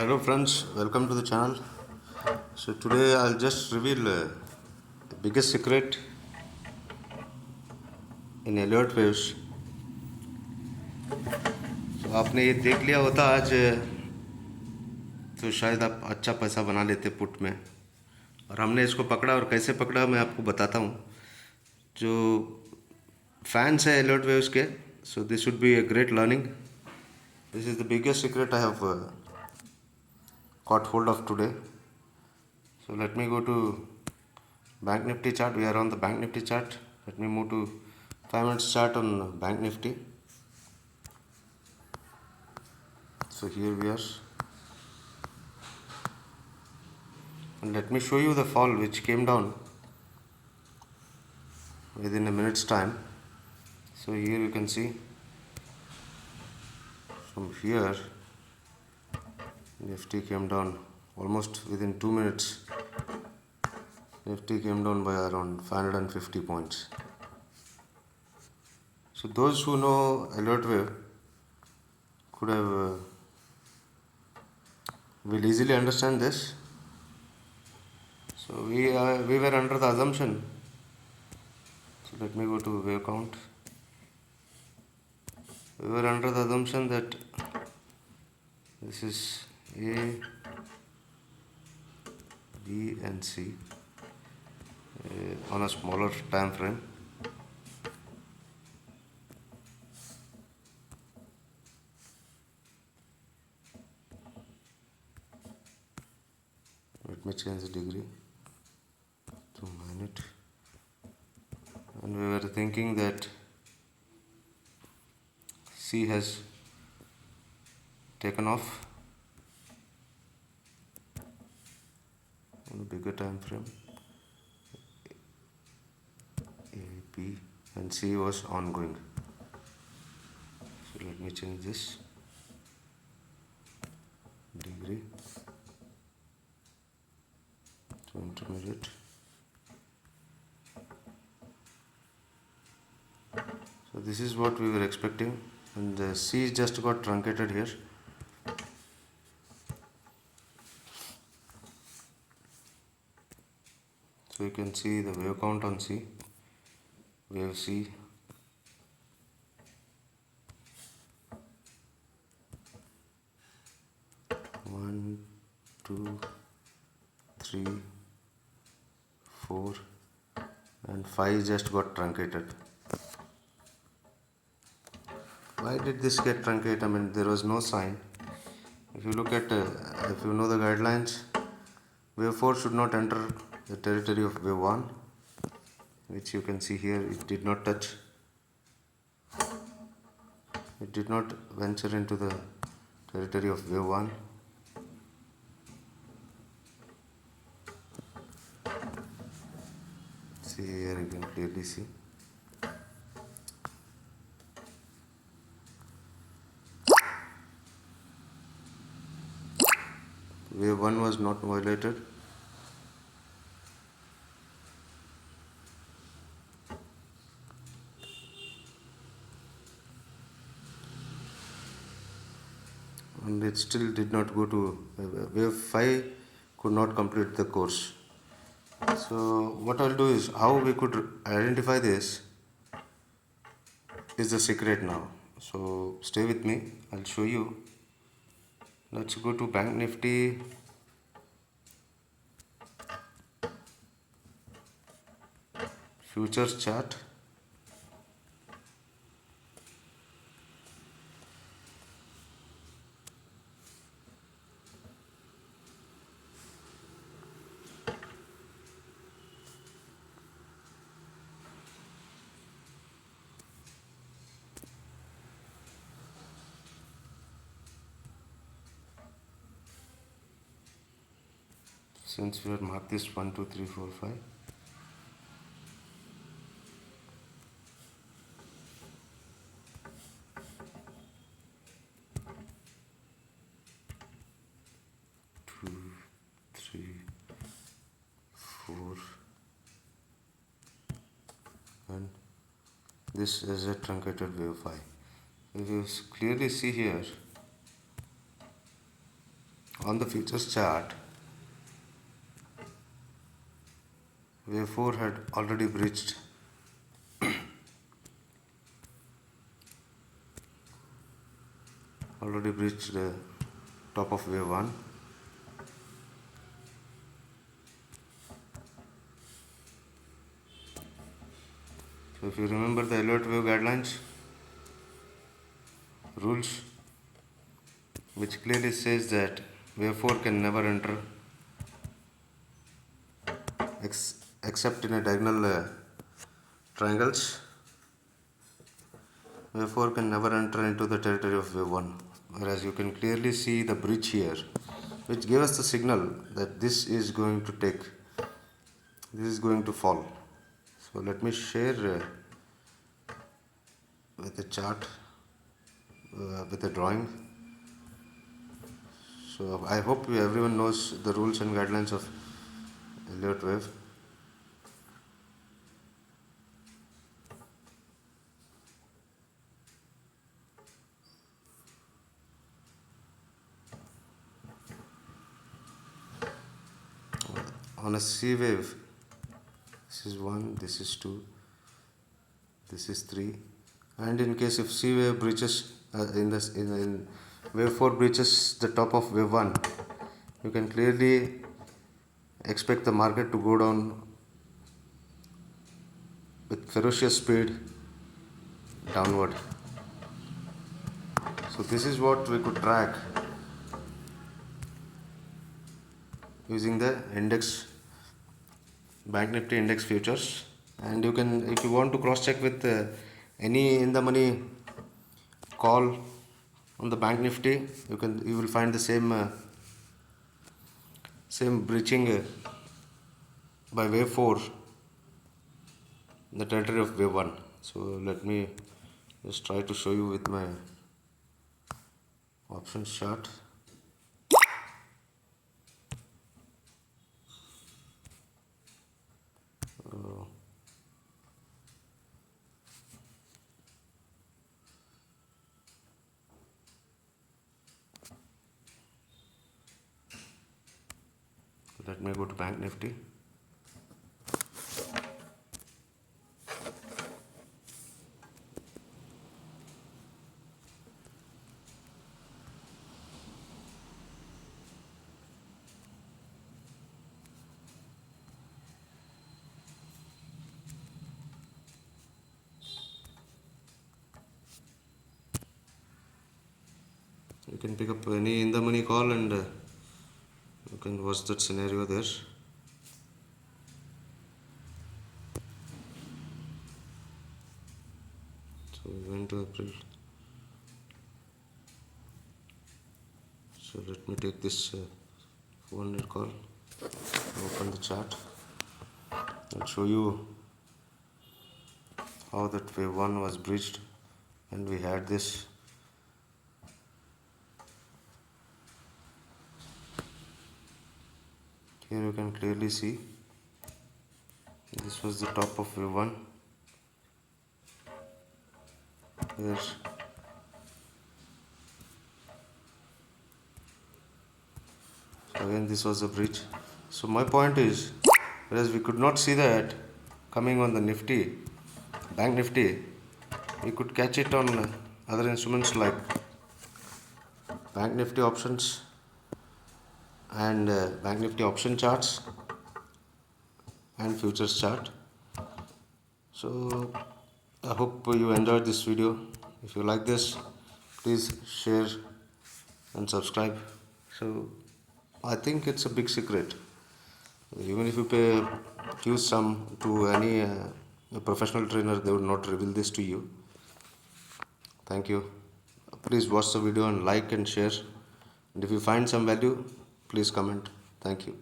Hello friends, welcome to the channel. So today I'll just reveal the biggest secret in Elliott waves. तो आपने ये देख लिया होता आज तो शायद आप अच्छा पैसा बना लेते पुट में। और हमने इसको पकड़ा और कैसे पकड़ा मैं आपको बताता हूँ। जो फैंस है Elliott waves के, so this would be a great learning. This is the biggest secret I have caught hold of today. So let me go to Banknifty chart. We are on the Banknifty chart. Let me move to 5 minutes chart on Banknifty. So here we are. And let me show you the fall which came down within a minute's time. So here you can see from here Nifty came down almost within 2 minutes. Nifty came down by around 550 points. So those who know Elliott wave could have will easily understand this. So we were under the assumption. So let me go to wave count. We were under the assumption that this is A, B and C on a smaller time frame. Let me change the degree to minute. And we were thinking that C has taken off on a bigger time frame. A, B and C was ongoing. So let me change this degree to intermediate. So this is what we were expecting, and the C just got truncated here. So you can see the wave count on C, wave C. One, two, three, 4 and 5 just got truncated. Why did this get truncated? I mean, there was no sign. If you look at, if you know the guidelines, wave 4 should not enter the territory of wave 1, which you can see here, it did not touch. It did not venture into the territory of wave 1. See here, you can clearly see. Wave 1 was not violated. And it still did not go to wave 5, could not complete the course. So what I'll do is, how we could identify this is the secret now. So stay with me, I'll show you. Let's go to Banknifty. Futures chart. Since we have marked this 1, 2, 3, 4, 5. Two, three, 4, and this is a truncated wave 5. If you clearly see here, On the futures chart, wave 4 had already breached the top of wave 1. So if you remember the Elliott wave guidelines rules, which clearly says that wave 4 can never enter except in a diagonal triangles. Wave 4 can never enter into the territory of wave 1, whereas you can clearly see the breach here, which gave us the signal that this is going to fall. So let me share with a chart, with a drawing. So I hope everyone knows the rules and guidelines of Elliott wave. On a C wave, this is 1, this is 2, this is 3, and in case if C wave breaches in wave 4 breaches the top of wave 1, you can clearly expect the market to go down with ferocious speed downward. So this is what we could track using the index Banknifty index futures, and you can, if you want to cross check with any in the money call on the Banknifty, you will find the same breaching by wave 4 in the territory of wave 1. So let me just try to show you with my options chart. Let me go to Banknifty. You can pick up any in the money call and you can watch that scenario there. So we went to April. So let me take this 400 call, open the chart and show you how that wave 1 was breached, and we had this here. You can clearly see this was the top of wave 1 here. So again this was a breach. So my point is, whereas we could not see that coming on the Nifty, Banknifty, we could catch it on other instruments like Banknifty options and Banknifty option charts and futures chart. So I hope you enjoyed this video. If you like this, please share and subscribe. So I think it's a big secret. Even if you pay huge sum to any a professional trainer, they would not reveal this to you. Thank you. Please watch the video and like and share. And if you find some value, please comment. Thank you.